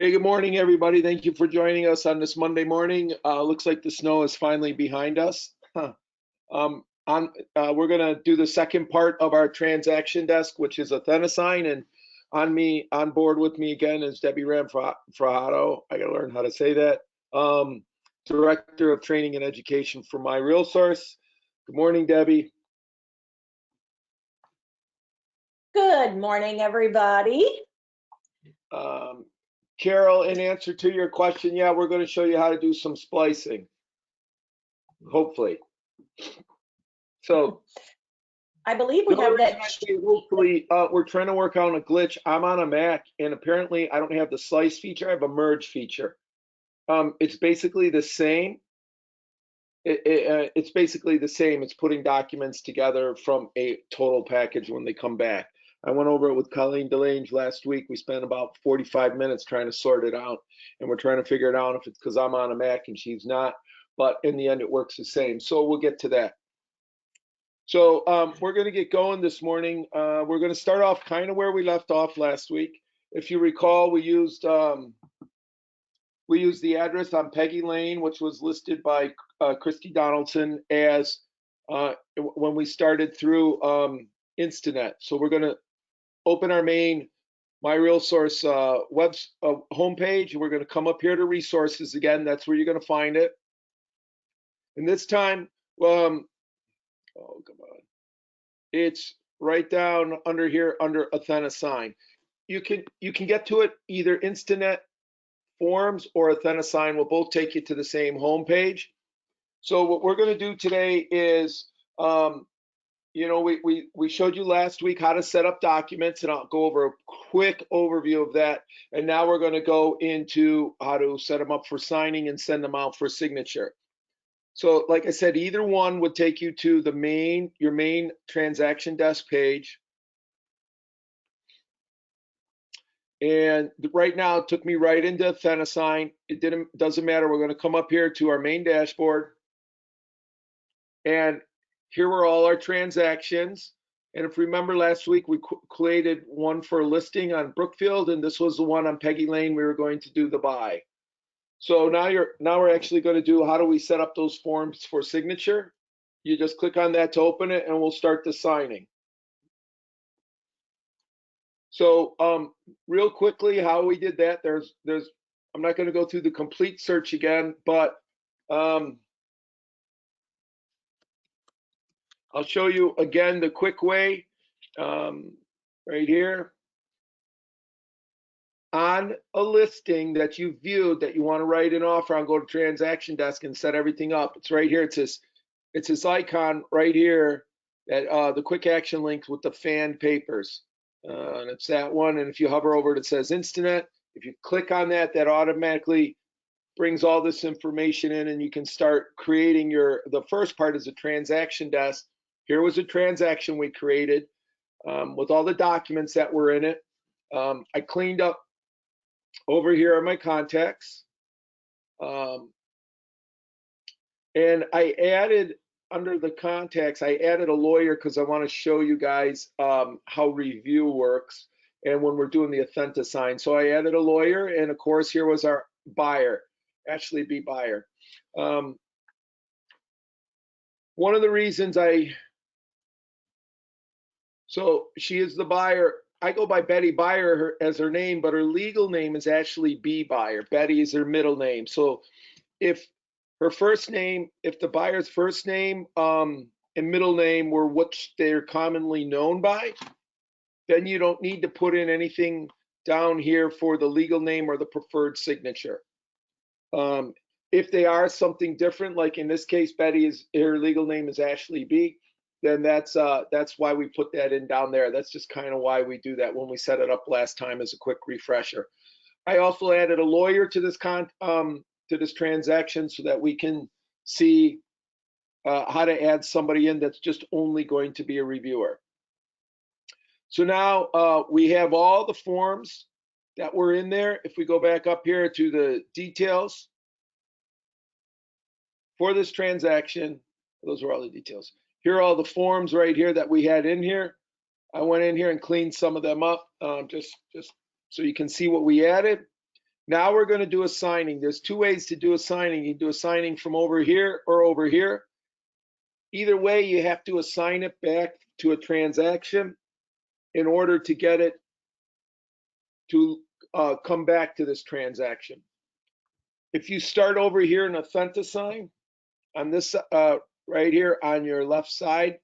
Hey, good morning, everybody. Thank you for joining us on this Monday morning. Looks like the snow is finally behind us. We're going to do the second part of our transaction desk, which is Authentisign, and on board with me again is Debbie Ramfrahato. I got to learn how to say that. Director of Training and Education for MiRealSource. Good morning, Debbie. Good morning, everybody. Carol, in answer to your question, yeah, we're going to show you how to do some splicing, hopefully. So I believe we have that. Hopefully, we're trying to work out a glitch. I'm on a Mac, and apparently I don't have the slice feature. I have a merge feature. It's basically the same. It's basically the same. It's putting documents together from a total package when they come back. I went over it with Colleen Delange last week. We spent about 45 minutes trying to sort it out, and we're trying to figure it out if it's because I'm on a Mac and she's not. But in the end, it works the same. So we'll get to that. So we're going to get going this morning. We're going to start off kind of where we left off last week. If you recall, we used the address on Peggy Lane, which was listed by Christy Donaldson as when we started through Instanet. So we're going to open our main MiRealSource web homepage. We're going to come up here to resources again. That's where you're going to find it. And this time, oh, come on. It's right down under here under Authentisign. You can get to it either Instanet Forms or Authentisign will both take you to the same homepage. So what we're going to do today is, we showed you last week how to set up documents, and I'll go over a quick overview of that. And now we're going to go into how to set them up for signing and send them out for signature. So like I said, either one would take you to the your main transaction desk page. And right now it took me right into Authentisign. It doesn't matter. We're going to come up here to our main dashboard. And here were all our transactions. And if you remember last week, we created one for a listing on Brookfield, and this was the one on Peggy Lane we were going to do the buy. So now we're actually going to do how do we set up those forms for signature. You just click on that to open it, and we'll start the signing. So real quickly, how we did that, I'm not going to go through the complete search again, but I'll show you again the quick way right here. On a listing that you viewed that you want to write an offer on, go to transaction desk and set everything up. It's right here. It's this icon right here, that the quick action link with the fan papers. And it's that one. And if you hover over it, it says Instanet. If you click on that, that automatically brings all this information in, and you can start creating the first part is a transaction desk. Here was a transaction we created with all the documents that were in it. I cleaned up over here are my contacts. And I added, under the contacts, I added a lawyer because I want to show you guys how review works and when we're doing the Authentisign. So I added a lawyer, and of course, here was our buyer, Ashley B. Buyer. One of the reasons so she is the buyer. I go by Betty Buyer as her name, but her legal name is Ashley B. Buyer. Betty is her middle name. So if the buyer's first name and middle name were what they're commonly known by, then you don't need to put in anything down here for the legal name or the preferred signature. If they are something different, like in this case, her legal name is Ashley B., then that's why we put that in down there. That's just kind of why we do that when we set it up last time as a quick refresher. I also added a lawyer to this transaction so that we can see how to add somebody in that's just only going to be a reviewer. So now we have all the forms that were in there. If we go back up here to the details for this transaction, those are all the details. Here are all the forms right here that we had in here. I went in here and cleaned some of them up just so you can see what we added. Now we're going to do a signing. There's two ways to do a signing. You do a signing from over here or over here. Either way, you have to assign it back to a transaction in order to get it to come back to this transaction. If you start over here in Authentisign, on this right here on your left side,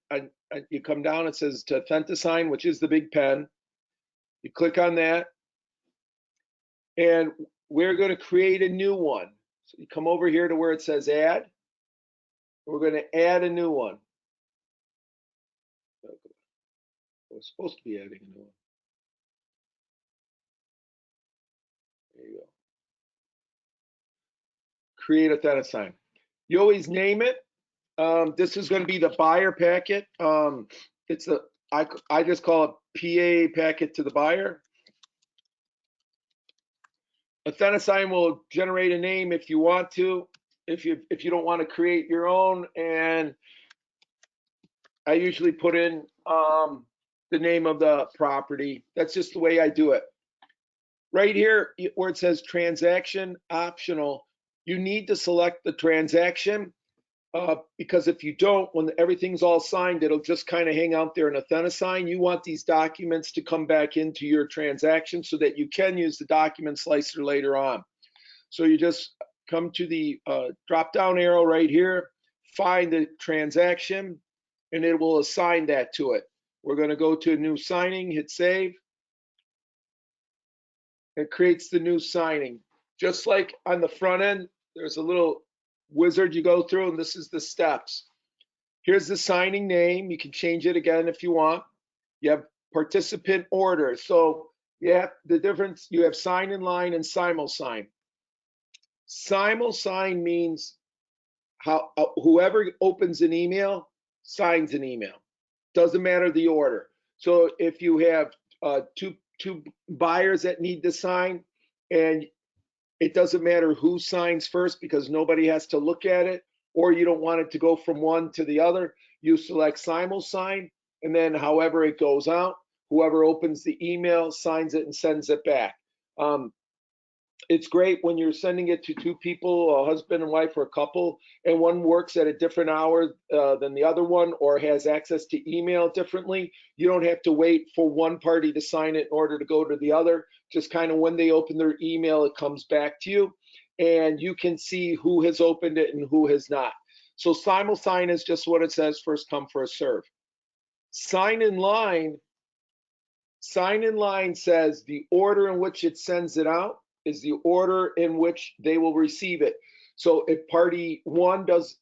you come down, it says to Authentisign, which is the big pen. You click on that, and we're going to create a new one. So you come over here to where it says add. We're going to add a new one. We're supposed to be adding a new one. There you go. Create Authentisign. You always name it. This is going to be the buyer packet. It's a I just call it PA packet to the buyer. Authentisign will generate a name if you want to. If you don't want to create your own, and I usually put in the name of the property. That's just the way I do it. Right here where it says transaction optional, you need to select the transaction because if you don't, when everything's all signed, it'll just kind of hang out there in Authentisign. You want these documents to come back into your transaction so that you can use the document slicer later on. So you just come to the drop down arrow right here, find the transaction, and it will assign that to it. We're going to go to a new signing, hit save. It creates the new signing. Just like on the front end, there's a little wizard you go through, and this is the steps. Here's the signing name. You can change it again if you want. You have participant order. So you have the difference. You have sign in line and simul-sign. Simul-sign means how whoever opens an email signs an email. Doesn't matter the order. So if you have two buyers that need to sign, and it doesn't matter who signs first because nobody has to look at it, or you don't want it to go from one to the other, you select simul-sign, and then however it goes out, whoever opens the email signs it and sends it back. It's great when you're sending it to two people, a husband and wife or a couple, and one works at a different hour than the other one or has access to email differently. You don't have to wait for one party to sign it in order to go to the other. Just kind of when they open their email, it comes back to you, and you can see who has opened it and who has not. So simul-sign is just what it says, first come, first serve. Sign in line says the order in which it sends it out is the order in which they will receive it. So if party one does,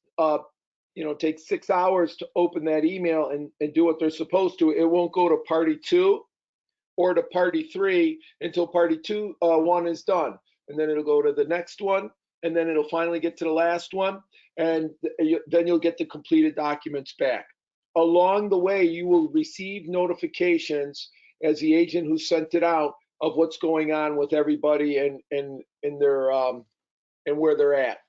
take 6 hours to open that email and do what they're supposed to, it won't go to party two or to party three until party one is done. And then it'll go to the next one, and then it'll finally get to the last one, and then you'll get the completed documents back. Along the way, you will receive notifications as the agent who sent it out of what's going on with everybody and their and where they're at.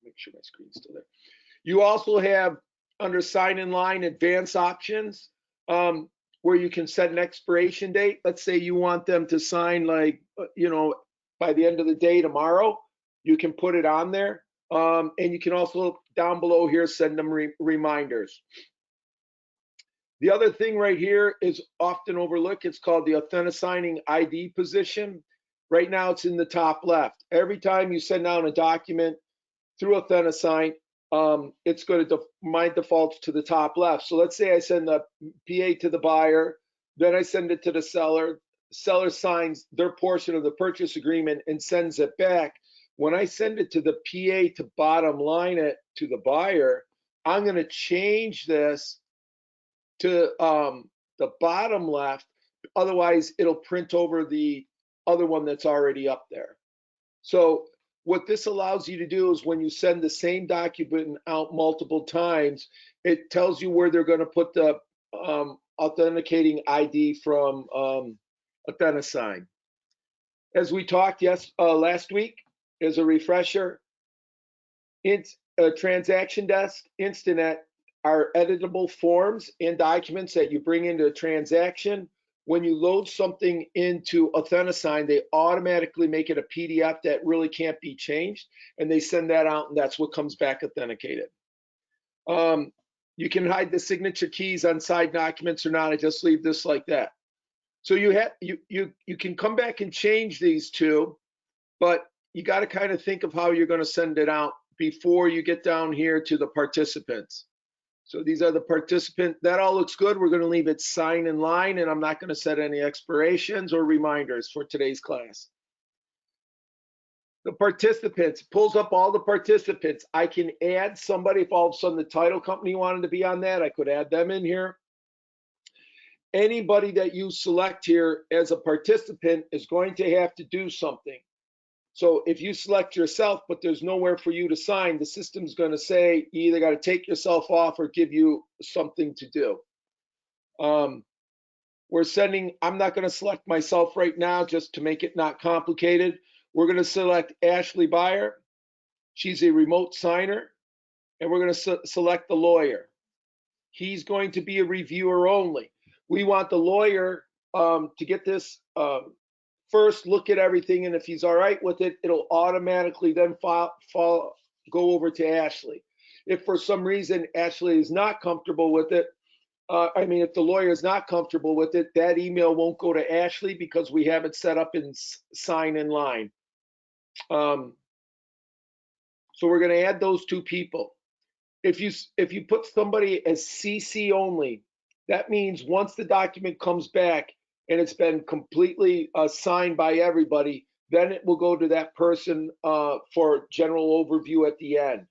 Make sure my screen's still there. You also have under sign in line advance options where you can set an expiration date. Let's say you want them to sign by the end of the day tomorrow. You can put it on there, and you can also down below here send them reminders. The other thing right here is often overlooked. It's called the Authentisigning ID position. Right now, it's in the top left. Every time you send out a document through Authentisign, it's going to my defaults to the top left. So let's say I send the PA to the buyer, then I send it to the seller. The seller signs their portion of the purchase agreement and sends it back. When I send it to the PA to bottom line it to the buyer, I'm going to change this to the bottom left. Otherwise, it'll print over the other one that's already up there. So what this allows you to do is when you send the same document out multiple times, it tells you where they're going to put the authenticating ID from Authentisign. As we talked last week, as a refresher, it's a transaction desk, Instanet, are editable forms and documents that you bring into a transaction. when you load something into Authentisign, they automatically make it a PDF that really can't be changed, and they send that out, and that's what comes back authenticated. You can hide the signature keys on side documents or not. I just leave this like that. So you can come back and change these two, but you got to kind of think of how you're going to send it out before you get down here to the participants. So these are the participant. That all looks good. We're going to leave it sign in line, and I'm not going to set any expirations or reminders for today's class. The participants, pulls up all the participants. I can add somebody if all of a sudden the title company wanted to be on that. I could add them in here. Anybody that you select here as a participant is going to have to do something. So if you select yourself, but there's nowhere for you to sign, the system's going to say you either got to take yourself off or give you something to do. We're sending, I'm not going to select myself right now just to make it not complicated. We're going to select Ashley Beyer. She's a remote signer. And we're going to select the lawyer. He's going to be a reviewer only. We want the lawyer to get this first, look at everything, and if he's all right with it, it'll automatically then go over to Ashley. If for some reason Ashley is not comfortable with it, if the lawyer is not comfortable with it, that email won't go to Ashley because we have it set up in sign in line. So we're going to add those two people. If you put somebody as CC only, that means once the document comes back and it's been completely signed by everybody, then it will go to that person for general overview at the end.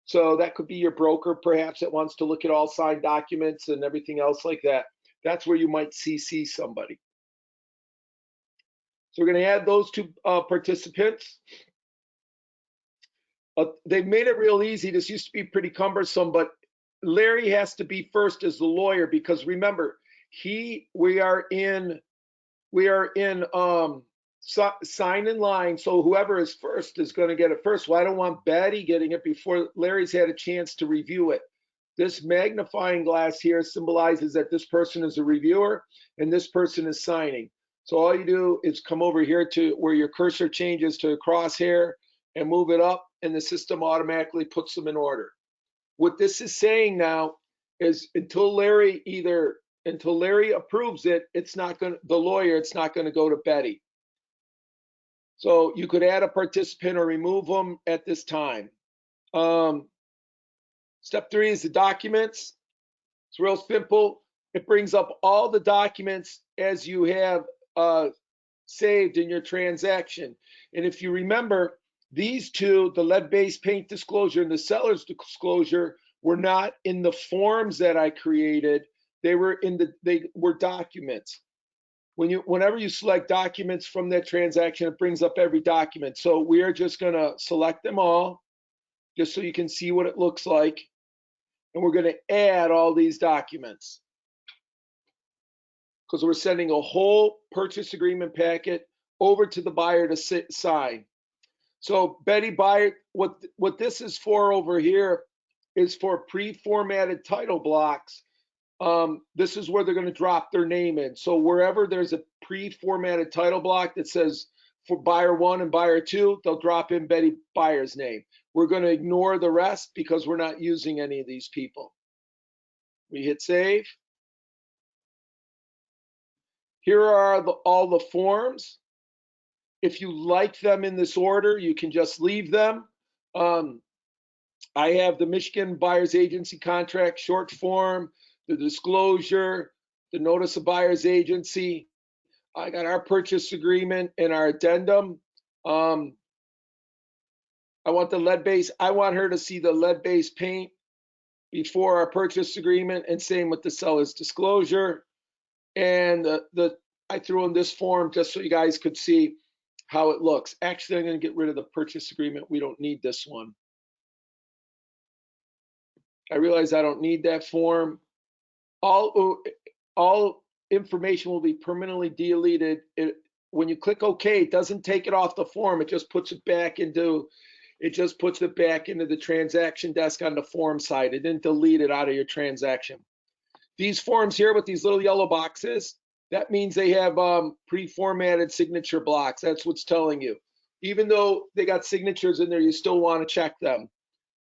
So that could be your broker, perhaps, that wants to look at all signed documents and everything else like that. That's where you might CC somebody. So we're going to add those two participants. They've made it real easy. This used to be pretty cumbersome, but Larry has to be first as the lawyer because remember, we are in sign in line. So whoever is first is going to get it first. Well, I don't want Betty getting it before Larry's had a chance to review it. This magnifying glass here symbolizes that this person is a reviewer and this person is signing. So all you do is come over here to where your cursor changes to a crosshair and move it up, and the system automatically puts them in order. What this is saying now is until Larry approves it, it's not going to, the lawyer, it's not going to go to Betty. So you could add a participant or remove them at this time. Step 3 is the documents. It's real simple. It brings up all the documents as you have saved in your transaction. And if you remember, these two, the lead-based paint disclosure and the seller's disclosure, were not in the forms that I created. They were documents. Whenever you select documents from that transaction, it brings up every document. So we are just going to select them all, just so you can see what it looks like. And we're going to add all these documents because we're sending a whole purchase agreement packet over to the buyer to sign. So Betty Buyer, what this is for over here is for pre-formatted title blocks. This is where they're going to drop their name in. So wherever there's a pre-formatted title block that says for buyer 1 and buyer 2, they'll drop in Betty Buyer's name. We're going to ignore the rest because we're not using any of these people. We hit save. Here are all the forms. If you like them in this order, you can just leave them. I have the Michigan Buyer's Agency Contract short form, the disclosure, the notice of buyer's agency. I got our purchase agreement and our addendum. I want the lead-based. I want her to see the lead-based paint before our purchase agreement, and same with the seller's disclosure. And I threw in this form just so you guys could see how it looks. Actually, I'm going to get rid of the purchase agreement. We don't need this one. I realize I don't need that form. All information will be permanently deleted. When you click OK, it doesn't take it off the form. It just puts it back into the transaction desk on the form side. It didn't delete it out of your transaction. These forms here with these little yellow boxes, That means they have pre-formatted signature blocks. That's what's telling you. Even though they got signatures in there, you still want to check them.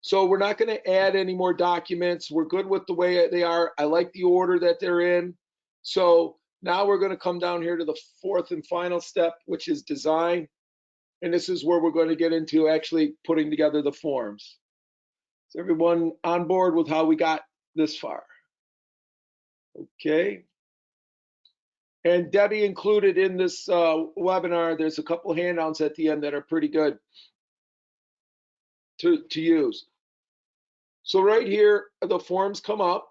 So we're not going to add any more documents. We're good with the way they are. I like the order that they're in. So now we're going to come down here to the fourth and final step, which is design. And this is where we're going to get into actually putting together the forms. Is everyone on board with how we got this far? Okay. And Debbie included in this webinar, there's a couple handouts at the end that are pretty good to use. So right here, the forms come up.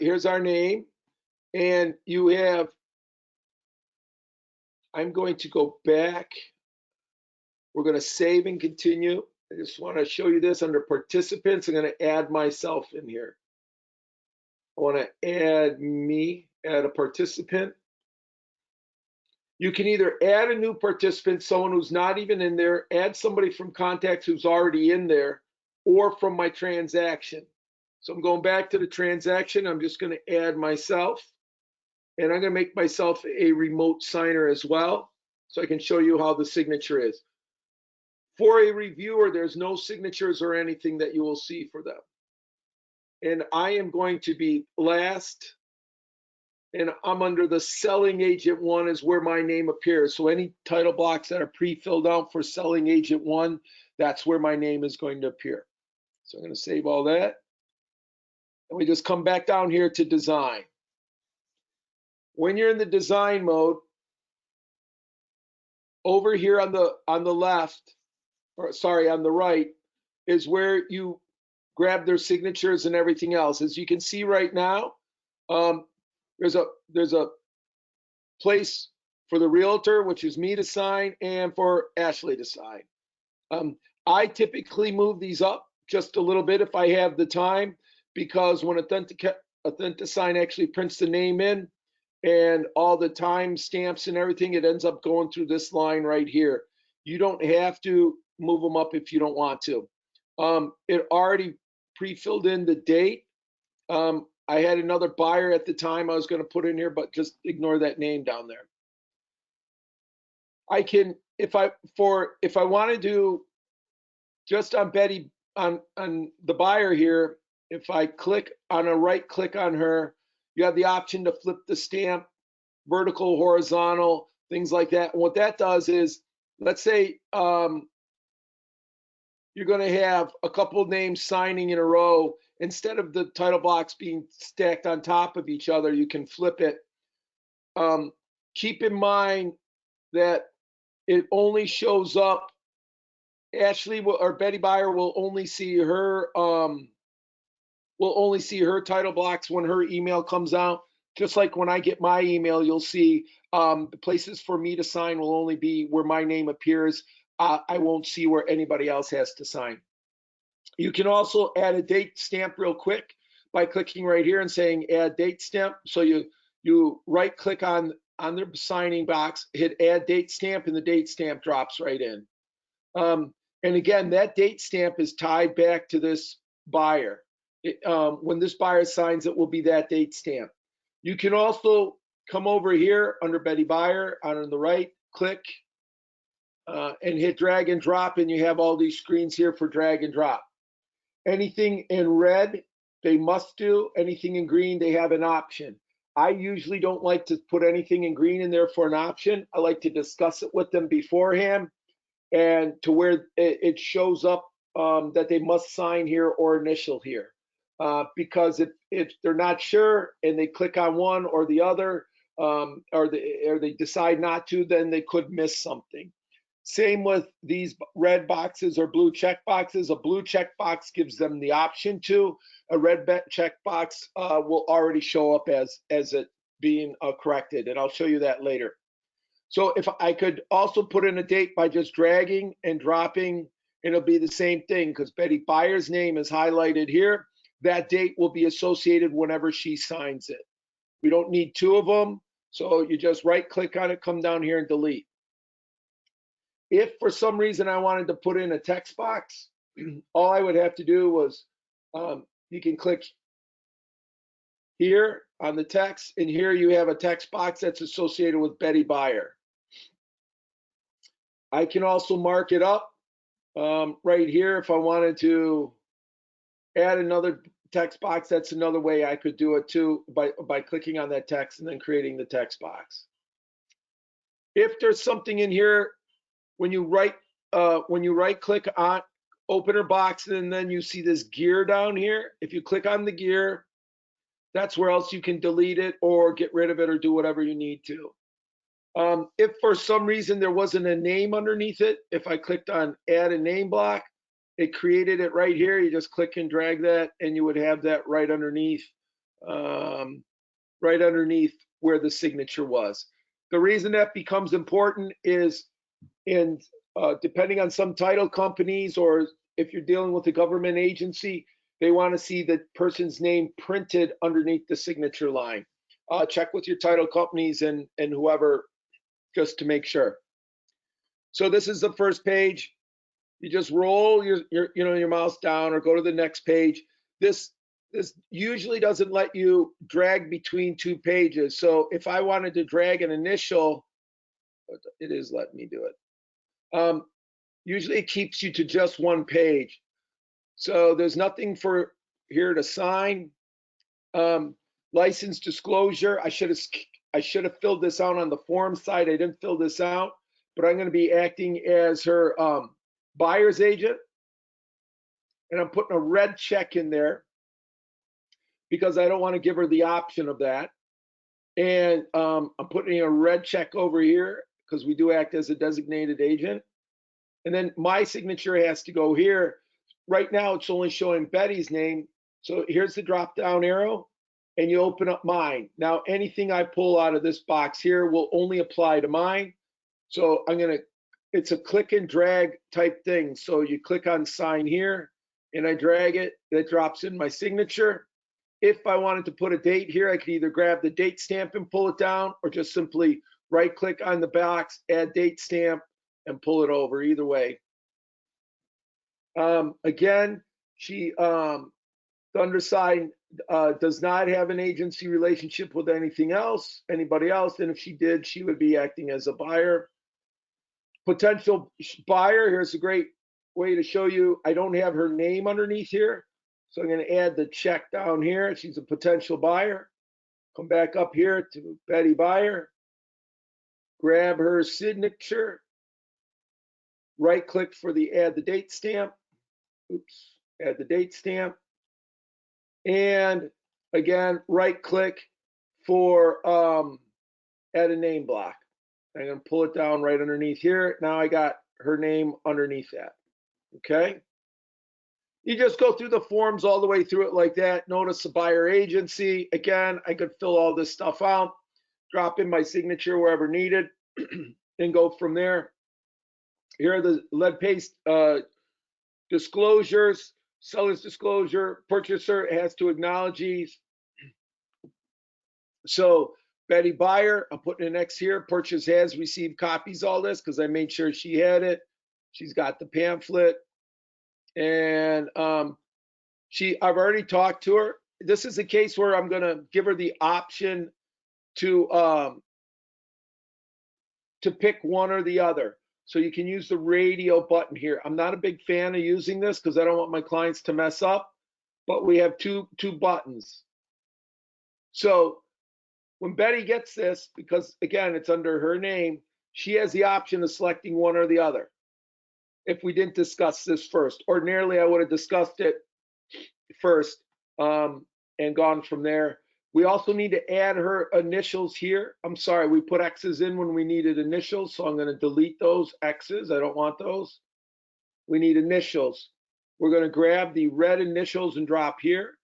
Here's our name. And you have, I'm going to go back. We're going to save and continue. I just want to show you this under participants. I'm going to add myself in here. I want to add me, add a participant. You can either add a new participant, someone who's not even in there, add somebody from contacts who's already in there, or from my transaction. So I'm going back to the transaction. I'm just going to add myself, and I'm going to make myself a remote signer as well, so I can show you how the signature is. For a reviewer, there's no signatures or anything that you will see for them. And I am going to be last. And I'm under the selling agent one is where my name appears. So any title blocks that are pre-filled out for selling agent one, that's where my name is going to appear. So I'm going to save all that. And we just come back down here to design. When you're in the design mode, over here on the left, or sorry, on the right, is where you grab their signatures and everything else. As you can see right now, there's a place for the realtor, which is me to sign, and for Ashley to sign. I typically move these up just a little bit if I have the time, because when Authentisign actually prints the name in and all the time stamps and everything, it ends up going through this line right here. You don't have to move them up if you don't want to. It already pre-filled in the date. I had another buyer at the time I was going to put in here, but just ignore that name down there. I can, if I want to do just on Betty, on the buyer here, if I click on a right click on her, you have the option to flip the stamp, vertical, horizontal, things like that. And what that does is, let's say you're going to have a couple of names signing in a row. Instead of the title blocks being stacked on top of each other, you can flip it. Keep in mind that it only shows up, Ashley or Betty Buyer will only see her title blocks when her email comes out. Just like when I get my email, you'll see the places for me to sign will only be where my name appears. I won't see where anybody else has to sign. You can also add a date stamp real quick by clicking right here and saying add date stamp. So you right click on the signing box, hit add date stamp, and the date stamp drops right in. And again, that date stamp is tied back to this buyer. When this buyer signs, it will be that date stamp. You can also come over here under Betty Buyer on the right, click and hit drag and drop, and you have all these screens here for drag and drop. Anything in red, they must do. Anything in green, they have an option. I usually don't like to put anything in green in there for an option. I like to discuss it with them beforehand, and to where it shows up that they must sign here or initial here. Because if they're not sure and they click on one or the other, or they decide not to, then they could miss something. Same with these red boxes or blue check boxes. A blue check box gives them the option to. A red check box will already show up as it being corrected, and I'll show you that later. So if I could also put in a date by just dragging and dropping, it'll be the same thing, because Betty Buyer's name is highlighted here. That date will be associated whenever she signs it. We don't need two of them, so you just right click on it, come down here and delete. If for some reason I wanted to put in a text box, all I would have to do was, you can click here on the text, and here you have a text box that's associated with Betty Buyer. I can also mark it up right here if I wanted to add another text box. That's another way I could do it too, by clicking on that text and then creating the text box. If there's something in here, when you right click on open a box and then you see this gear down here, if you click on the gear, that's where else you can delete it or get rid of it or do whatever you need to. If for some reason there wasn't a name underneath it, if I clicked on add a name block, it created it right here. You just click and drag that and you would have that right underneath where the signature was. The reason that becomes important is depending on some title companies, or if you're dealing with a government agency, they want to see the person's name printed underneath the signature line. Check with your title companies and whoever, just to make sure. So this is the first page. You just roll your mouse down or go to the next page. This usually doesn't let you drag between two pages. So if I wanted to drag an initial, it is letting me do it. Usually it keeps you to just one page. So there's nothing for here to sign. License disclosure. I should have filled this out on the form side. I didn't fill this out, but I'm going to be acting as her buyer's agent, and I'm putting a red check in there because I don't want to give her the option of that. And I'm putting a red check over here because we do act as a designated agent. And then my signature has to go here. Right now, it's only showing Betty's name. So here's the drop down arrow, and you open up mine. Now, anything I pull out of this box here will only apply to mine. So it's a click and drag type thing. So you click on sign here, and I drag it. It drops in my signature. If I wanted to put a date here, I could either grab the date stamp and pull it down, or just simply right click on the box, add date stamp, and pull it over. Either way. Again, the undersigned does not have an agency relationship with anybody else, and if she did, she would be acting as a buyer. Potential buyer, here's a great way to show you. I don't have her name underneath here, so I'm going to add the check down here. She's a potential buyer. Come back up here to Betty Buyer, grab her signature, right click for the add the date stamp. Oops, add the date stamp. And again, right click for add a name block. I'm going to pull it down right underneath here. Now I got her name underneath that. Okay. You just go through the forms all the way through it like that. Notice the buyer agency. Again, I could fill all this stuff out, drop in my signature wherever needed, and go from there. Here are the lead paste disclosures. Seller's disclosure, purchaser has to acknowledge these. So Betty Buyer, I'm putting an X here. Purchase has received copies all this because I made sure she had it. She's got the pamphlet, and I've already talked to her. This is a case where I'm going to give her the option to pick one or the other. So you can use the radio button here. I'm not a big fan of using this because I don't want my clients to mess up, but we have two buttons. So when Betty gets this, because again, it's under her name, she has the option of selecting one or the other. If we didn't discuss this first, ordinarily I would have discussed it first and gone from there. We also need to add her initials here. I'm sorry, we put X's in when we needed initials, so I'm going to delete those X's. I don't want those. We need initials. We're going to grab the red initials and drop here,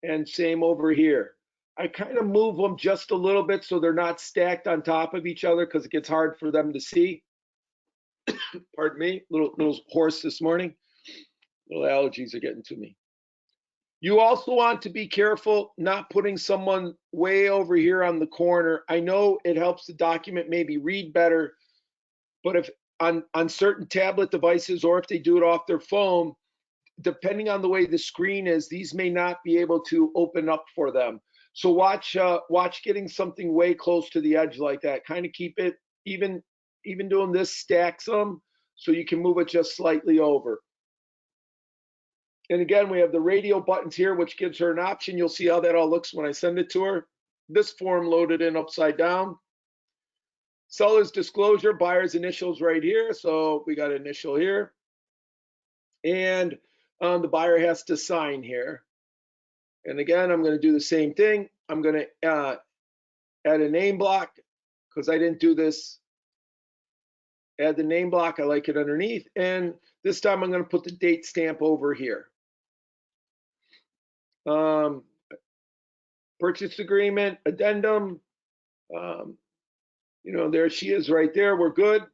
and same over here. I kind of move them just a little bit so they're not stacked on top of each other because it gets hard for them to see. Pardon me, little hoarse this morning. Little allergies are getting to me. You also want to be careful not putting someone way over here on the corner. I know it helps the document maybe read better, but if on certain tablet devices or if they do it off their phone, depending on the way the screen is, these may not be able to open up for them. So watch getting something way close to the edge like that. Kind of keep it even doing this stacks them so you can move it just slightly over. And again, we have the radio buttons here, which gives her an option. You'll see how that all looks when I send it to her. This form loaded in upside down. Seller's disclosure, buyer's initials right here. So we got initial here. And the buyer has to sign here. And again, I'm going to do the same thing. I'm going to add a name block because I didn't do this. Add the name block. I like it underneath. And this time I'm going to put the date stamp over here. Purchase agreement, addendum. You know, there she is right there. We're good.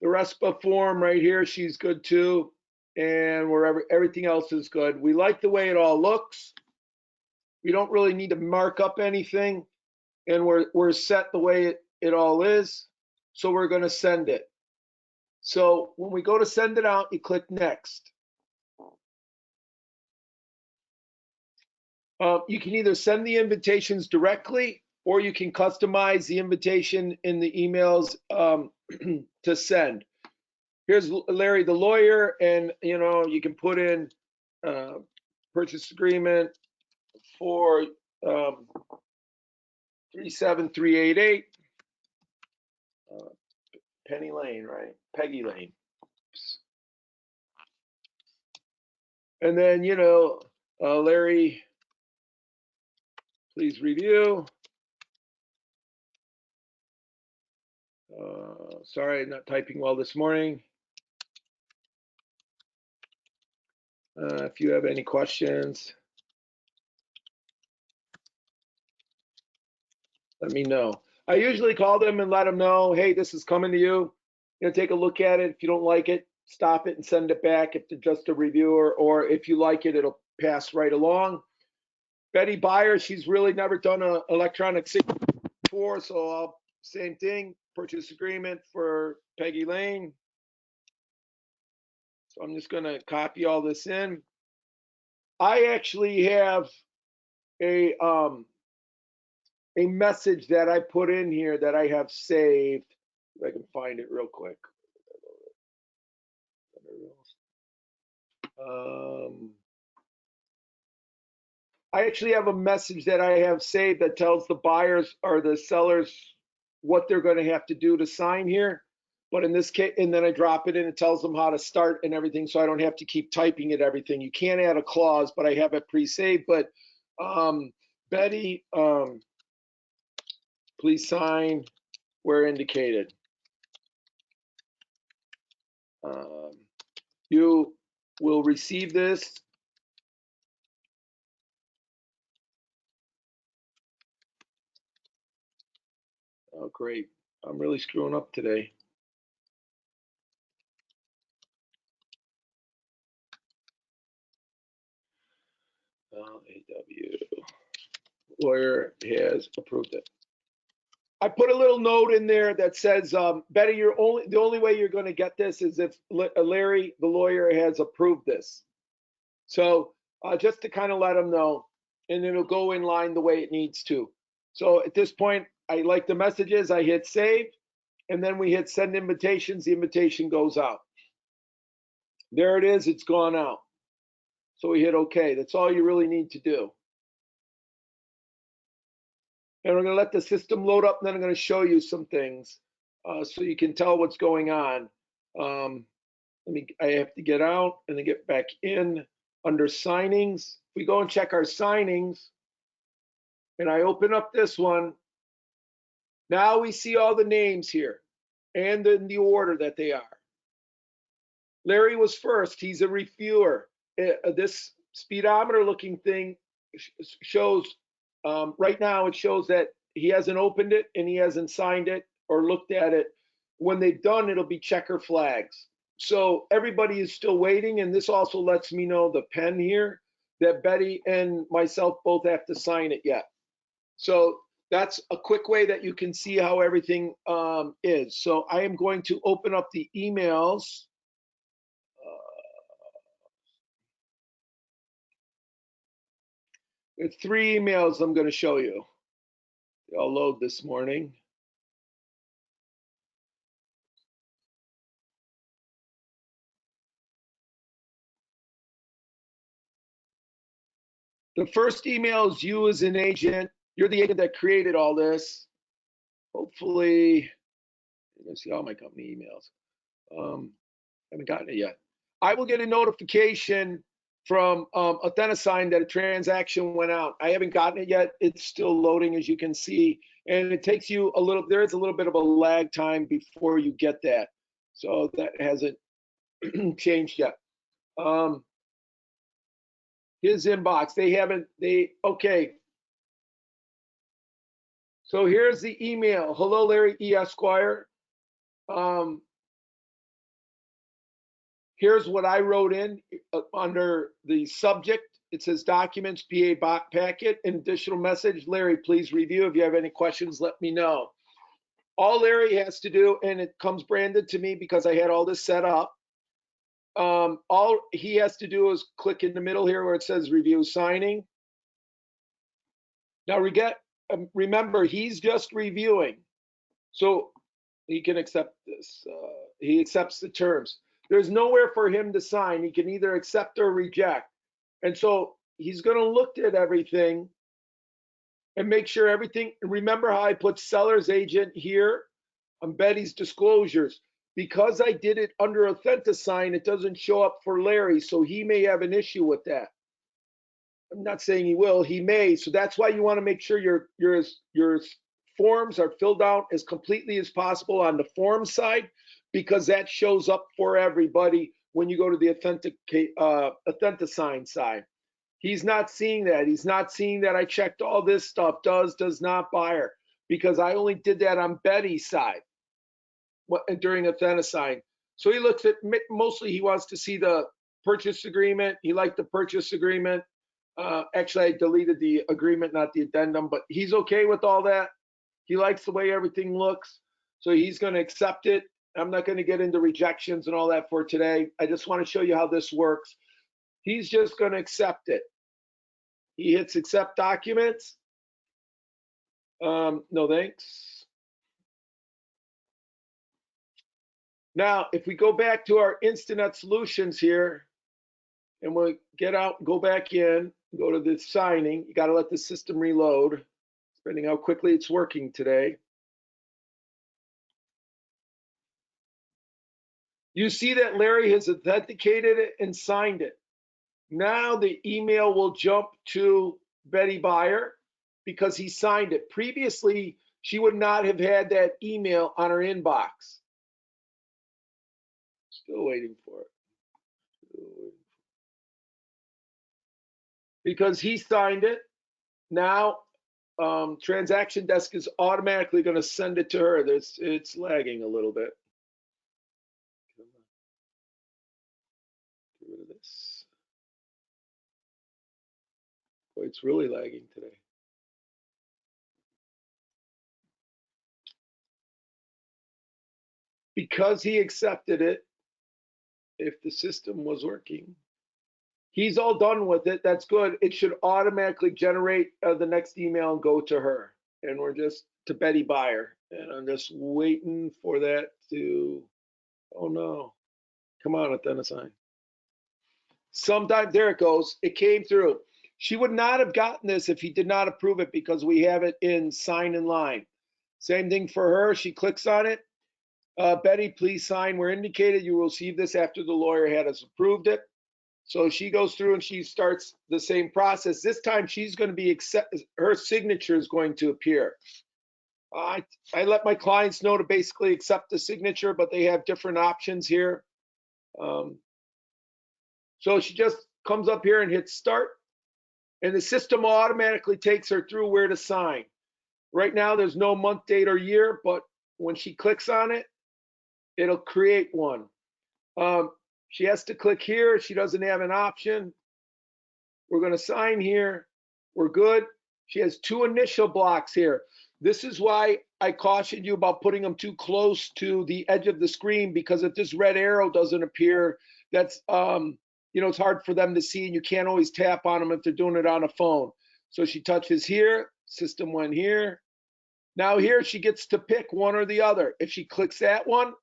The RESPA form right here, she's good too. And everything else is good. We like the way it all looks. We don't really need to mark up anything. And we're set the way it all is. So we're going to send it. So when we go to send it out, you click next. You can either send the invitations directly, or you can customize the invitation in the emails to send. Here's Larry, the lawyer, and you know, you can put in purchase agreement for 37388 Penny Lane, right? Peggy Lane. Oops. And then, you know, Larry, please review. Sorry, I'm not typing well this morning. If you have any questions, let me know. I usually call them and let them know, hey, this is coming to you. You know, take a look at it. If you don't like it, stop it and send it back if they're just a reviewer, or if you like it, it'll pass right along. Betty Buyer, she's really never done an electronic signature before, so same thing, purchase agreement for Peggy Lane. So I'm just gonna copy all this in. I actually have a message that I put in here that I have saved. If I can find it real quick. I actually have a message that I have saved that tells the buyers or the sellers what they're going to have to do to sign here. But in this case, and then I drop it in, it tells them how to start and everything, so I don't have to keep typing it, everything. You can't add a clause, but I have it pre-saved. But Betty, please sign where indicated. You will receive this. Oh, great. I'm really screwing up today. AW lawyer has approved it. I put a little note in there that says, Betty, the only way you're going to get this is if Larry, the lawyer, has approved this. So just to kind of let them know, and it'll go in line the way it needs to. So at this point, I like the messages. I hit save, and then we hit send invitations. The invitation goes out. There it is. It's gone out. So we hit OK. That's all you really need to do. And we're going to let the system load up, and then I'm going to show you some things so you can tell what's going on. I have to get out and then get back in under signings. We go and check our signings, and I open up this one. Now we see all the names here and in the order that they are. Larry was first. He's a reviewer. This speedometer looking thing shows, right now it shows that he hasn't opened it and he hasn't signed it or looked at it. When they've done, it'll be checker flags. So everybody is still waiting, and this also lets me know the pen here that Betty and myself both have to sign it yet. So that's a quick way that you can see how everything is. So I am going to open up the emails. It's 3 emails I'm going to show you. I'll load this morning. The first email is you as an agent. You're the agent that created all this. Hopefully, you're going to see all my company emails. Haven't gotten it yet. I will get a notification from Authentisign that a transaction went out. I haven't gotten it yet. It's still loading, as you can see. And it takes you a little, there is a little bit of a lag time before you get that. So that hasn't changed yet. His inbox, okay. So here's the email. Hello, Larry E. Esquire. Here's what I wrote in under the subject. It says documents, PA packet, and additional message. Larry, please review. If you have any questions, let me know. All Larry has to do, and it comes branded to me because I had all this set up. All he has to do is click in the middle here where it says review signing. Now remember, he's just reviewing. So he can accept this. He accepts the terms. There's nowhere for him to sign. He can either accept or reject. And so he's going to look at everything and make sure everything. Remember how I put seller's agent here on Betty's disclosures? Because I did it under Authentisign, it doesn't show up for Larry. So he may have an issue with that. I'm not saying he will, he may. So that's why you want to make sure your forms are filled out as completely as possible on the form side, because that shows up for everybody when you go to the Authentisign side. He's not seeing that. He's not seeing that I checked all this stuff, does not, buyer, because I only did that on Betty's side during Authentisign. So he looks at, mostly he wants to see the purchase agreement. He liked the purchase agreement. Actually, I deleted the agreement, not the addendum, but he's okay with all that. He likes the way everything looks, so he's going to accept it. I'm not going to get into rejections and all that for today. I just want to show you how this works. He's just going to accept it. He hits accept documents. No thanks. Now, if we go back to our Instanet solutions here, and we'll get out, go back in, go to the signing. You got to let the system reload, depending how quickly it's working today. You see that Larry has authenticated it and signed it. Now the email will jump to Betty Buyer because he signed it. Previously, she would not have had that email on her inbox. Still waiting for it. Because he signed it, now transaction desk is automatically going to send it to her. It's lagging a little bit. Get rid of this. Boy, it's really lagging today. Because he accepted it, if the system was working, he's all done with it. That's good. It should automatically generate the next email and go to her. And we're just to Betty Buyer. And I'm just waiting for that to, oh no. Come on, Authentisign. Sometimes, there it goes. It came through. She would not have gotten this if he did not approve it because we have it in sign in line. Same thing for her. She clicks on it. Betty, please sign where indicated. You will receive this after the lawyer has approved it. So she goes through and she starts the same process. This time she's going to be her signature is going to appear. I let my clients know to basically accept the signature, but they have different options here. So she just comes up here and hits start, and the system automatically takes her through where to sign. Right now there's no month, date, or year, but when she clicks on it, it'll create one. She has to click here. She doesn't have an option. We're going to sign here. We're good. She has 2 initial blocks here. This is why I cautioned you about putting them too close to the edge of the screen, because if this red arrow doesn't appear, that's, it's hard for them to see, and you can't always tap on them if they're doing it on a phone. So she touches here, system went here. Now here she gets to pick one or the other. If she clicks that one,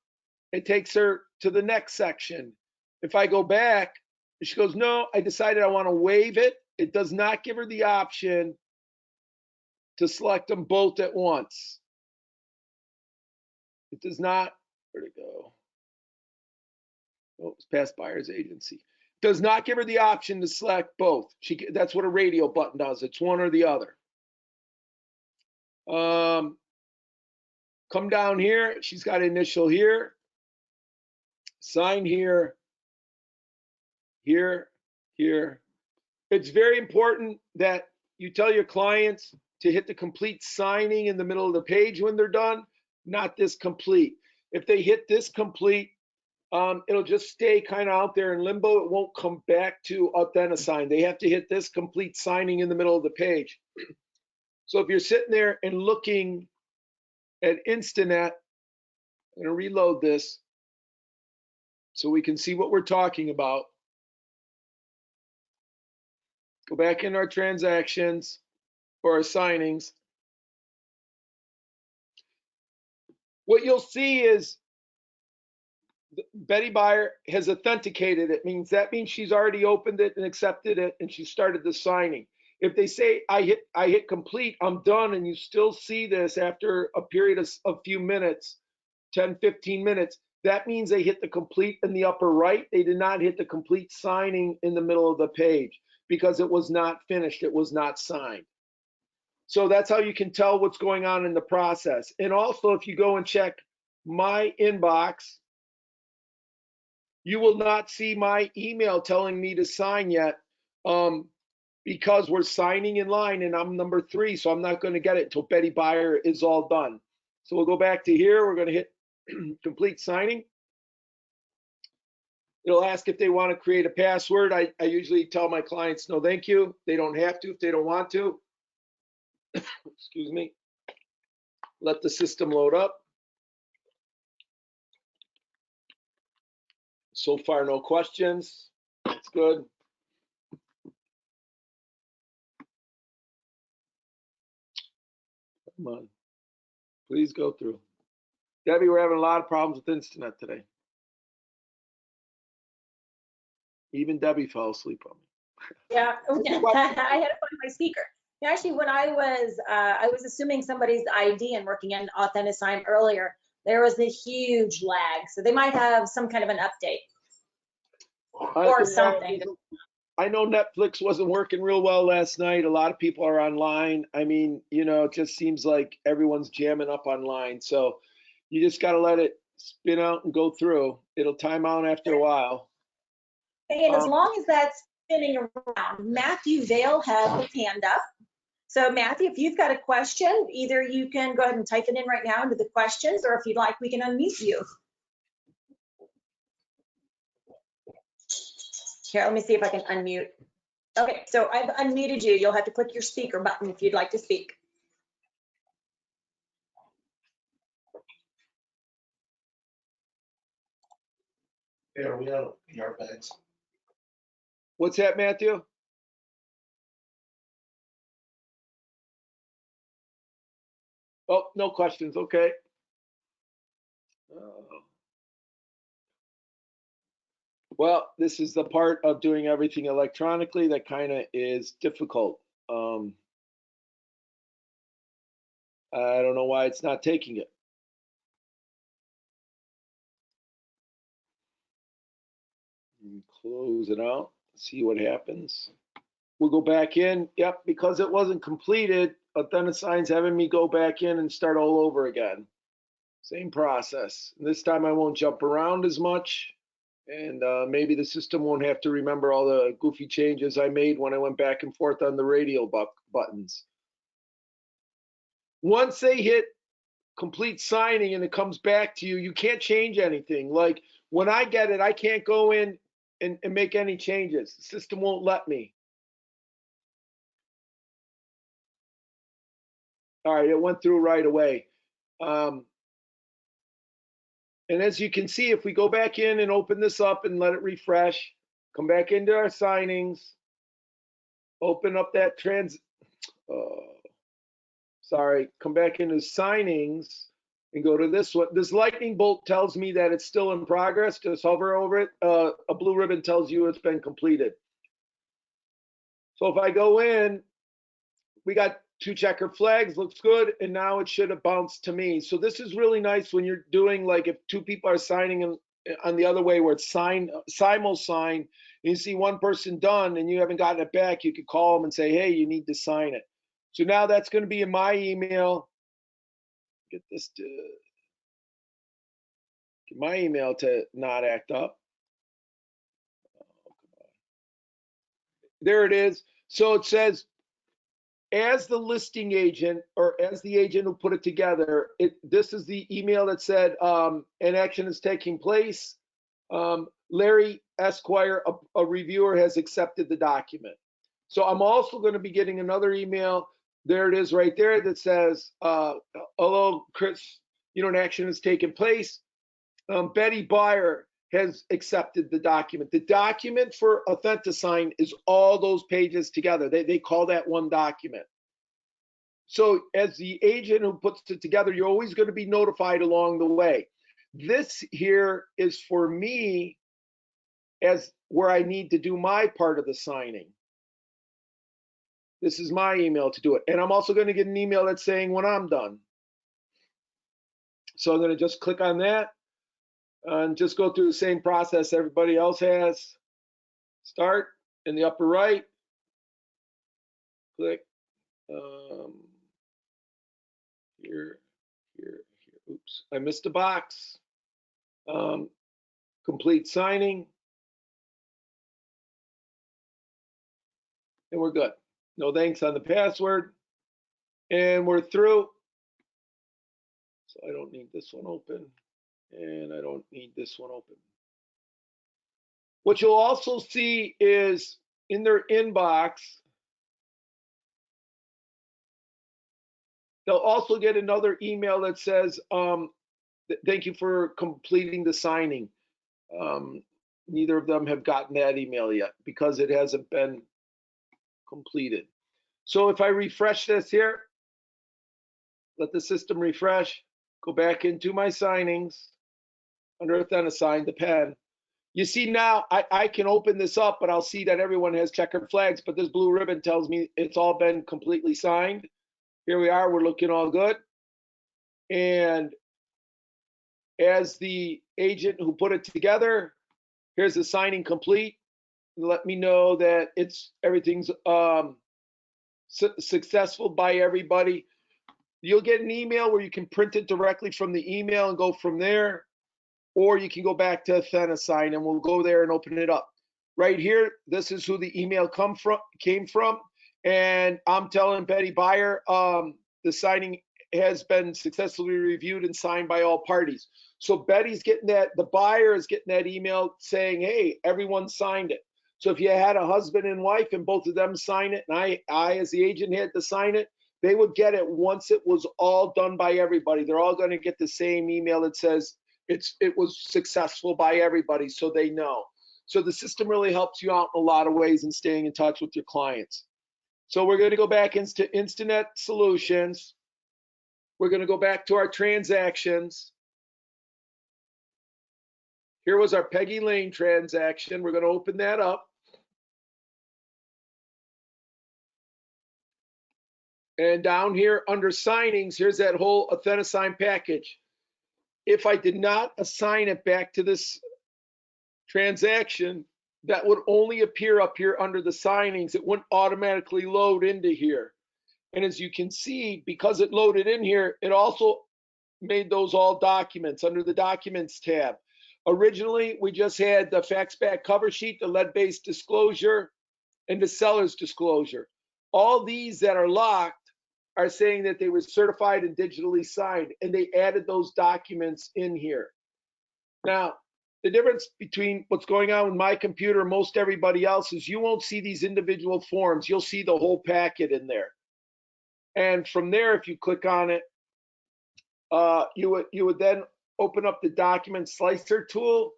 it takes her to the next section. If I go back, she goes, no, I decided I want to waive it. It does not give her the option to select them both at once. It does not, where'd it go? Oh, it's past buyer's agency. Does not give her the option to select both. That's what a radio button does. It's one or the other. Come down here. She's got initial here. Sign here. Here. Here. It's very important that you tell your clients to hit the complete signing in the middle of the page when they're done, not this complete. If they hit this complete, it'll just stay kind of out there in limbo. It won't come back to Authentisign. They have to hit this complete signing in the middle of the page. So if you're sitting there and looking at Instanet, I'm going to reload this so we can see what we're talking about. Go back in our transactions or our signings. What you'll see is Betty Buyer has authenticated it. That means she's already opened it and accepted it, and she started the signing. If they say I hit complete, I'm done, and you still see this after a period of a few minutes, 10, 15 minutes, that means they hit the complete in the upper right. They did not hit the complete signing in the middle of the page because it was not finished. It was not signed. So that's how you can tell what's going on in the process. And also, if you go and check my inbox, you will not see my email telling me to sign yet because we're signing in line and I'm number 3, so I'm not going to get it until Betty Buyer is all done. So we'll go back to here. We're going to hit complete signing. It'll ask if they want to create a password. I usually tell my clients, no, thank you. They don't have to if they don't want to. Excuse me. Let the system load up. So far, no questions. That's good. Come on. Please go through. Debbie, we're having a lot of problems with Instanet today. Even Debbie fell asleep on me. Yeah, I had to find my speaker. Actually, when I was assuming somebody's ID and working in Authentisign earlier, there was a huge lag. So they might have some kind of an update or something. I know Netflix wasn't working real well last night. A lot of people are online. I mean, you know, it just seems like everyone's jamming up online. So you just got to let it spin out and go through. It'll time out after a while. And as long as that's spinning around, Matthew Vale has his hand up. So Matthew, if you've got a question, either you can go ahead and type it in right now into the questions, or if you'd like, we can unmute you. Here, let me see if I can unmute. Okay, so I've unmuted you. You'll have to click your speaker button if you'd like to speak. Yeah, we have PR bags. What's that, Matthew? Oh, no questions. Okay. Well, this is the part of doing everything electronically that kind of is difficult. I don't know why it's not taking it. Close it out, see what happens. We'll go back in. Yep, because it wasn't completed, Authentigsign's having me go back in and start all over again. Same process. This time I won't jump around as much, and maybe the system won't have to remember all the goofy changes I made when I went back and forth on the radio buttons. Once they hit complete signing and it comes back to you, you can't change anything. Like when I get it, I can't go in and make any changes. The system won't let me. All right, it went through right away. And as you can see, if we go back in and open this up and let it refresh, come back into our signings, open up that sorry, come back into signings and go to this one. This lightning bolt tells me that it's still in progress. Just hover over it. A blue ribbon tells you it's been completed. So if I go in, we got 2 checker flags, looks good, and now it should have bounced to me. So this is really nice when you're doing, like, if 2 people are signing on the other way where it's simul sign, and you see one person done and you haven't gotten it back, you could call them and say, hey, you need to sign it. So now that's going to be in my email. Get my email to not act up. There it is. So it says, as the listing agent, or as the agent who put it together, this is the email that said an action is taking place. Larry Esquire, a reviewer, has accepted the document. So I'm also going to be getting another email. There it is right there that says, hello, Chris, an action has taken place. Betty Buyer has accepted the document. The document for Authentisign is all those pages together. They call that one document. So as the agent who puts it together, you're always going to be notified along the way. This here is for me as where I need to do my part of the signing. This is my email to do it. And I'm also going to get an email that's saying when I'm done. So I'm going to just click on that and just go through the same process everybody else has. Start in the upper right, click here. Oops, I missed a box. Complete signing. And we're good. No thanks on the password. And we're through. So I don't need this one open. And I don't need this one open. What you'll also see is in their inbox, they'll also get another email that says, thank you for completing the signing. Neither of them have gotten that email yet because it hasn't been completed. So if I refresh this here, let the system refresh, go back into my signings under Authentisign, the pen. You see now I can open this up, but I'll see that everyone has checkered flags, but this blue ribbon tells me it's all been completely signed. Here we are, we're looking all good. And as the agent who put it together, here's the signing complete. Let me know that everything's successful by everybody. You'll get an email where you can print it directly from the email and go from there, or you can go back to Authentisign and we'll go there and open it up. Right here, this is who the email came from, and I'm telling Betty Buyer the signing has been successfully reviewed and signed by all parties. So Betty's getting that, the buyer is getting that email saying, hey, everyone signed it. So if you had a husband and wife and both of them sign it, and I as the agent had to sign it, they would get it once it was all done by everybody. They're all going to get the same email that says it was successful by everybody, so they know. So the system really helps you out in a lot of ways in staying in touch with your clients. So we're going to go back into Instinet Solutions. We're going to go back to our transactions. Here was our Peggy Lane transaction. We're going to open that up. And down here under signings, here's that whole Authentisign package. If I did not assign it back to this transaction, that would only appear up here under the signings. It wouldn't automatically load into here. And as you can see, because it loaded in here, it also made those all documents under the Documents tab. Originally, we just had the fax back cover sheet, the lead-based disclosure, and the seller's disclosure. All these that are locked are saying that they were certified and digitally signed, and they added those documents in here. Now, the difference between what's going on with my computer and most everybody else is you won't see these individual forms. You'll see the whole packet in there. And from there, if you click on it, you would then open up the document slicer tool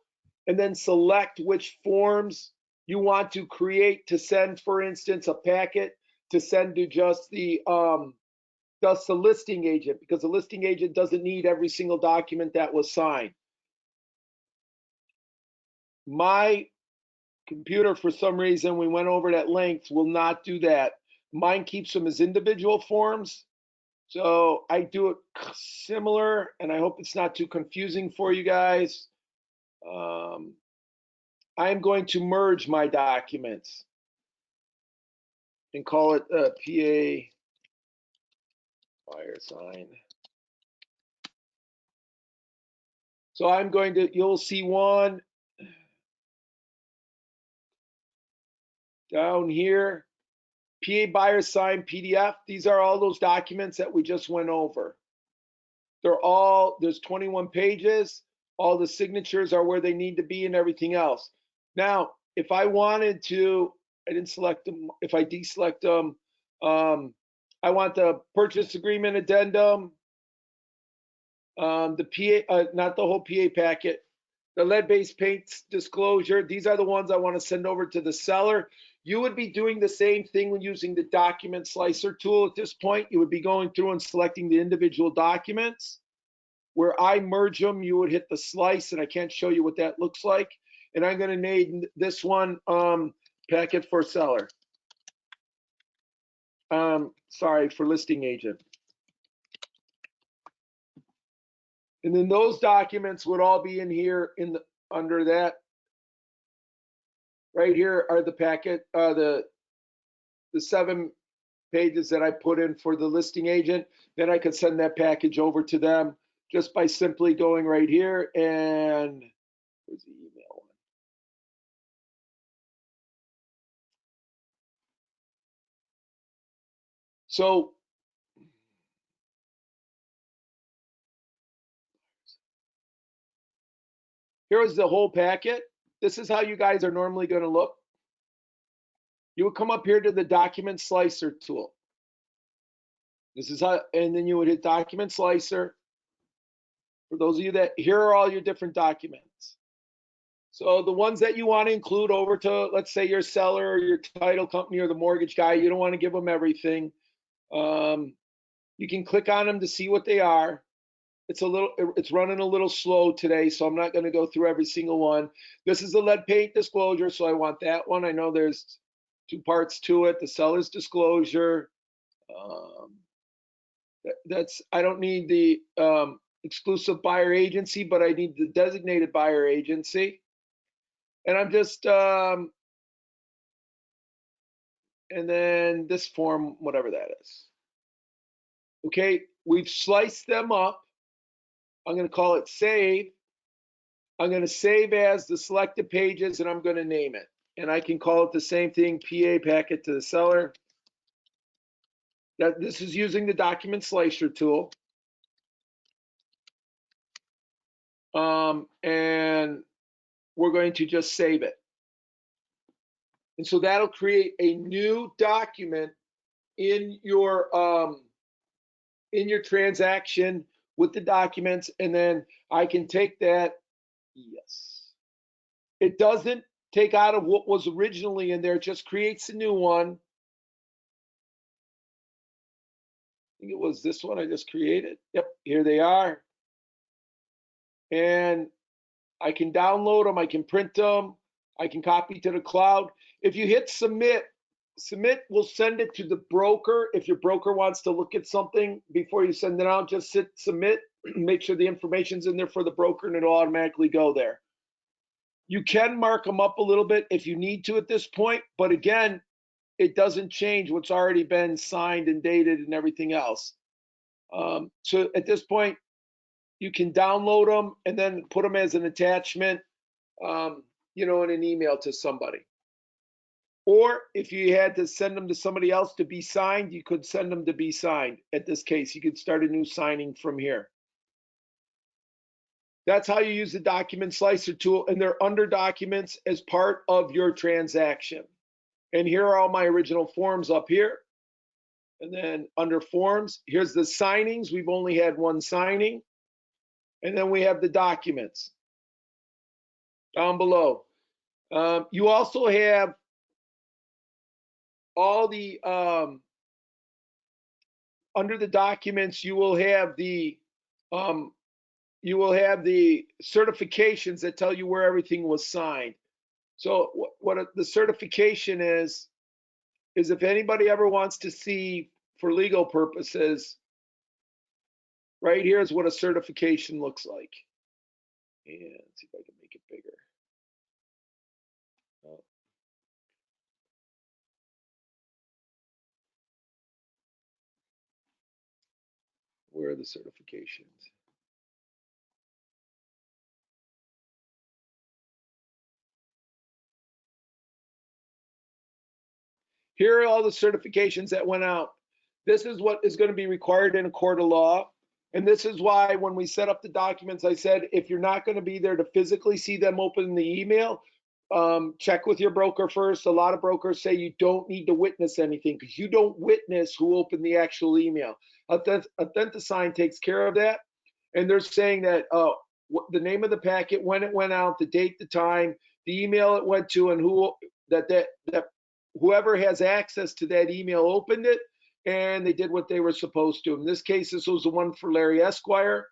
and then select which forms you want to create to send, for instance, a packet to send to just the listing agent, because the listing agent doesn't need every single document that was signed. My computer, for some reason, we went over that length, will not do that. Mine keeps them as individual forms. So I do it similar, and I hope it's not too confusing for you guys. I'm going to merge my documents and call it PA buyer sign. So I'm going to, you'll see one down here, PA buyer sign PDF. These are all those documents that we just went over. They're all, there's 21 pages. All the signatures are where they need to be and everything else. Now, if I wanted to, I didn't select them. If I deselect them, I want the purchase agreement addendum, the PA, not the whole PA packet, the lead-based paints disclosure. These are the ones I want to send over to the seller. You would be doing the same thing when using the document slicer tool at this point. You would be going through and selecting the individual documents. Where I merge them, you would hit the slice, and I can't show you what that looks like. And I'm going to name this one packet for seller. Sorry, for listing agent. And then those documents would all be in here in the, under that. Right here are the packet, the 7 pages that I put in for the listing agent. Then I could send that package over to them just by simply going right here and where's the email one? So here's the whole packet. This is how you guys are normally going to look. You would come up here to the document slicer tool. This is how, and then you would hit document slicer. For those of you that, here are all your different documents. So the ones that you want to include over to, let's say your seller or your title company or the mortgage guy, you don't want to give them everything. You can click on them to see what they are. It's running a little slow today, so I'm not going to go through every single one. This is the lead paint disclosure, so I want that one. I know there's 2 parts to it. The seller's disclosure. I don't need the exclusive buyer agency, but I need the designated buyer agency. And I'm just, and then this form, whatever that is. Okay, we've sliced them up. I'm going to call it save. I'm going to save as the selected pages, and I'm going to name it. And I can call it the same thing, PA packet to the seller. This is using the document slicer tool. And we're going to just save it. And so that'll create a new document in your transaction with the documents, and then I can take that. Yes. It doesn't take out of what was originally in there, it just creates a new one. I think it was this one I just created. Yep, here they are. And I can download them, I can print them, I can copy to the cloud. If you hit submit, submit will send it to the broker. If your broker wants to look at something before you send it out, just hit submit, make sure the information's in there for the broker, and it'll automatically go there. You can mark them up a little bit if you need to at this point, but again, it doesn't change what's already been signed and dated and everything else. So at this point, you can download them and then put them as an attachment, you know, in an email to somebody. Or if you had to send them to somebody else to be signed, you could send them to be signed. At this case, you could start a new signing from here. That's how you use the document slicer tool, and they're under documents as part of your transaction. And here are all my original forms up here. And then under forms, here's the signings. We've only had one signing. And then we have the documents down below. You also have all the under the documents, you will have the certifications that tell you where everything was signed. So what the certification is if anybody ever wants to see for legal purposes, right here is what a certification looks like. And let's see if I can make it bigger. Where are the certifications? Here are all the certifications that went out. This is what is going to be required in a court of law. And this is why when we set up the documents, I said, if you're not going to be there to physically see them open the email, check with your broker first. A lot of brokers say you don't need to witness anything because you don't witness who opened the actual email. Authentisign takes care of that. And they're saying that the name of the packet, when it went out, the date, the time, the email it went to, and who that whoever has access to that email opened it, and they did what they were supposed to. In this case, this was the one for Larry Esquire,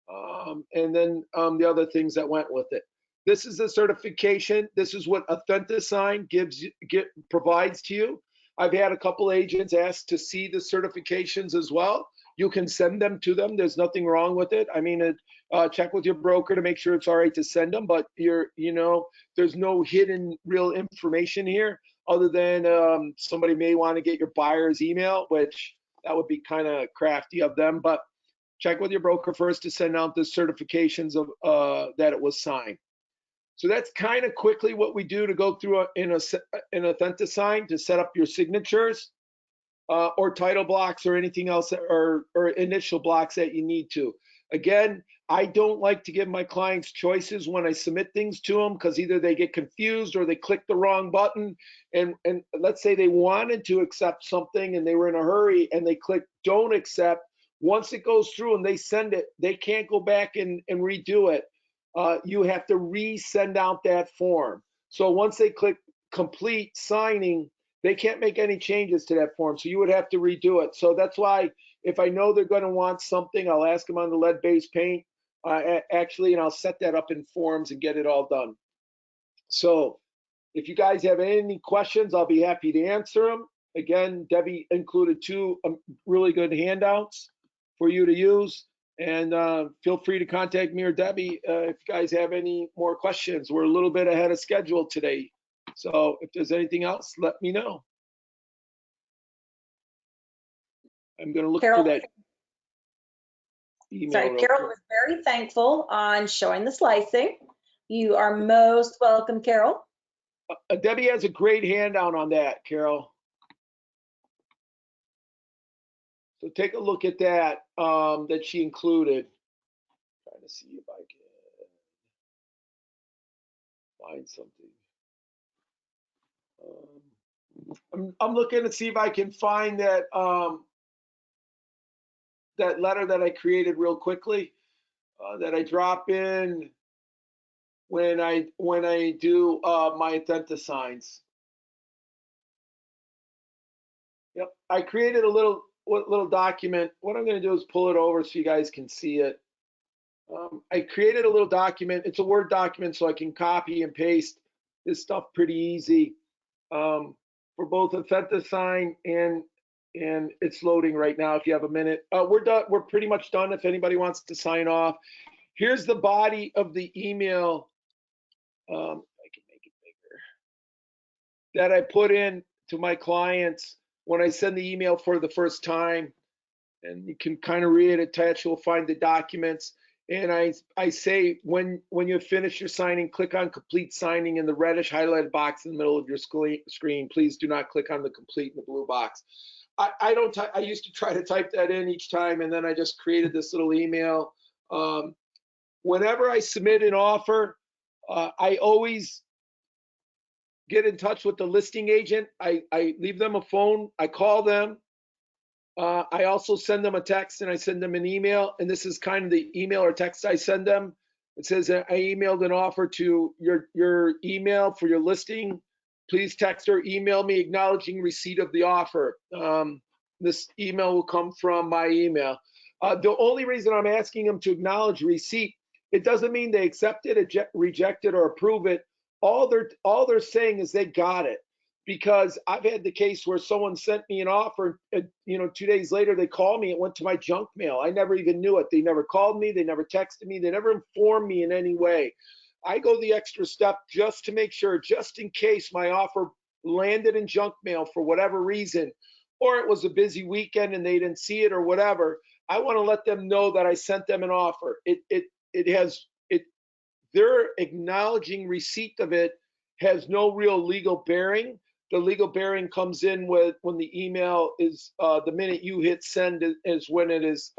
and then the other things that went with it. This is the certification. This is what Authentisign provides to you. I've had a couple agents ask to see the certifications as well. You can send them to them. There's nothing wrong with it. I mean, check with your broker to make sure it's all right to send them, but there's no hidden real information here other than somebody may want to get your buyer's email, which that would be kind of crafty of them, but check with your broker first to send out the certifications of that it was signed. So that's kind of quickly what we do to go through in Authentisign to set up your signatures or title blocks or anything else or initial blocks that you need to. Again, I don't like to give my clients choices when I submit things to them because either they get confused or they click the wrong button. And let's say they wanted to accept something and they were in a hurry and they click don't accept. Once it goes through and they send it, they can't go back and redo it. You have to resend out that form. So once they click complete signing, they can't make any changes to that form. So you would have to redo it. So that's why if I know they're going to want something, I'll ask them on the lead-based paint actually, and I'll set that up in forms and get it all done. So if you guys have any questions, I'll be happy to answer them. Again, Debbie included two really good handouts for you to use. And feel free to contact me or Debbie if you guys have any more questions. We're a little bit ahead of schedule today. So if there's anything else, let me know. I'm going to look for that email. Sorry, Carol was very thankful on showing the slicing. You are most welcome, Carol. Debbie has a great handout on that, Carol. So take a look at that that she included. Trying to see if I can find something. I'm looking to see if I can find that that letter that I created real quickly that I drop in when I do my Authentisigns. Yep, I created a little document. What I'm going to do is pull it over so you guys can see it. I created a little document. It's a Word document, so I can copy and paste this stuff pretty easy for both Authentisign and it's loading right now. If you have a minute, we're done. We're pretty much done. If anybody wants to sign off, here's the body of the email. I can make it bigger. That I put in to my clients when I send the email for the first time, and you can kind of read it attached. You'll find the documents. And I say, when you finish your signing, click on complete signing in the reddish highlighted box in the middle of your screen. Please do not click on the complete in the blue box. I used to try to type that in each time, and then I just created this little email. Whenever I submit an offer, I always get in touch with the listing agent. I leave them a phone. I call them. I also send them a text and I send them an email, and this is kind of the email or text I send them. It says I emailed an offer to your email for your listing. please text or email me acknowledging receipt of the offer. This email will come from my email. The only reason I'm asking them to acknowledge receipt, it doesn't mean they accept it, reject it, or approve it. All they're saying is they got it. Because I've had the case where someone sent me an offer, and 2 days later they called me, it went to my junk mail. I never even knew it. They never called me, they never texted me, they never informed me in any way. I go the extra step just to make sure, just in case my offer landed in junk mail for whatever reason, or it was a busy weekend and they didn't see it or whatever. I want to let them know that I sent them an offer. Their acknowledging receipt of it has no real legal bearing. The legal bearing comes in when the email is, the minute you hit send is when it is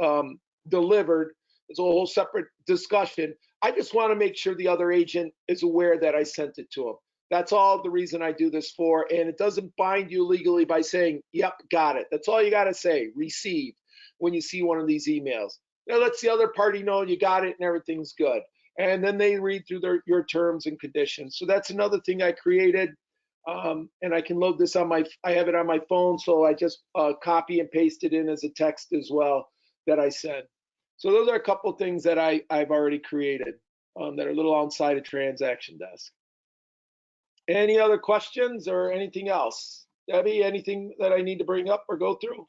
delivered. It's a whole separate discussion. I just want to make sure the other agent is aware that I sent it to him. That's all the reason I do this for. And it doesn't bind you legally by saying, yep, got it. That's all you got to say, received, when you see one of these emails. It lets the other party know you got it and everything's good. And then they read through your terms and conditions. So that's another thing I created. And I can load this on I have it on my phone, so I just copy and paste it in as a text as well that I send. So those are a couple of things that I've already created that are a little outside of transaction desk. Any other questions or anything else? Debbie, anything that I need to bring up or go through?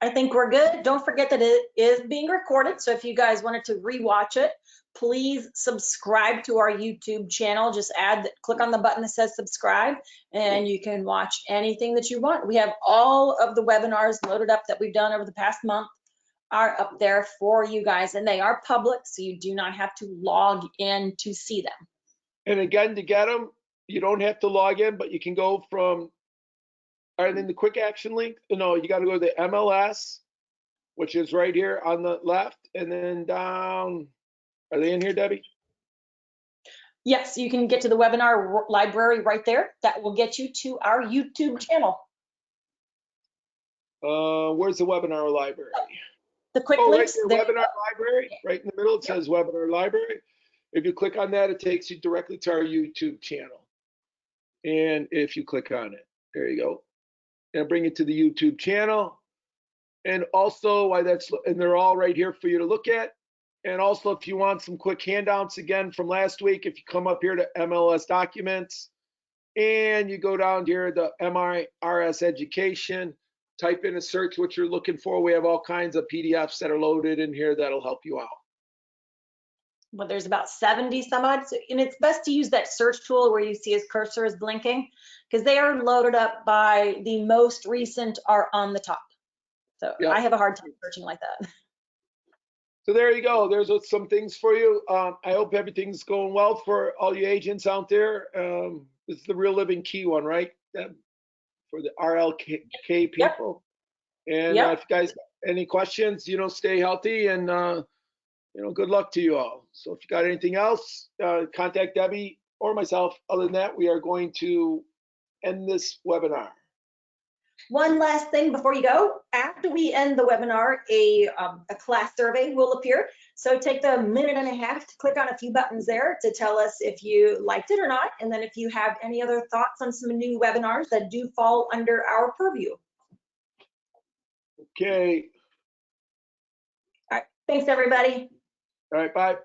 I think we're good. Don't forget that it is being recorded. So if you guys wanted to rewatch it, please subscribe to our YouTube channel. Just click on the button that says subscribe, and you can watch anything that you want. We have all of the webinars loaded up that we've done over the past month are up there for you guys, and they are public, so you do not have to log in to see them. And again, to get them, you don't have to log in, but you can go from, and then the quick action link, no, you got to go to the MLS, which is right here on the left, and then down. Are they in here, Debbie? Yes, you can get to the webinar library right there. That will get you to our YouTube channel. Where's the webinar library? The quick right links. there, webinar library, right in the middle, it says webinar library. If you click on that, it takes you directly to our YouTube channel. And if you click on it, there you go. It'll bring you to the YouTube channel. And also, and they're all right here for you to look at. And also, if you want some quick handouts again from last week, if you come up here to MLS documents and you go down here to MiRealSource education, type in a search what you're looking for. We have all kinds of PDFs that are loaded in here that'll help you out. Well, there's about 70 some odd, and it's best to use that search tool where you see his cursor is blinking, because they are loaded up by the most recent are on the top. So yep. I have a hard time searching like that. So there you go. There's some things for you. I hope everything's going well for all you agents out there. This is the Real Living Key one, right? For the RLK people. Yep. And if you guys have any questions, stay healthy and, good luck to you all. So if you got anything else, contact Debbie or myself. Other than that, we are going to end this webinar. One last thing before you go. After we end the webinar, a class survey will appear. So take the minute and a half to click on a few buttons there to tell us if you liked it or not. And then if you have any other thoughts on some new webinars that do fall under our purview. Okay. All right. Thanks, everybody. All right. Bye.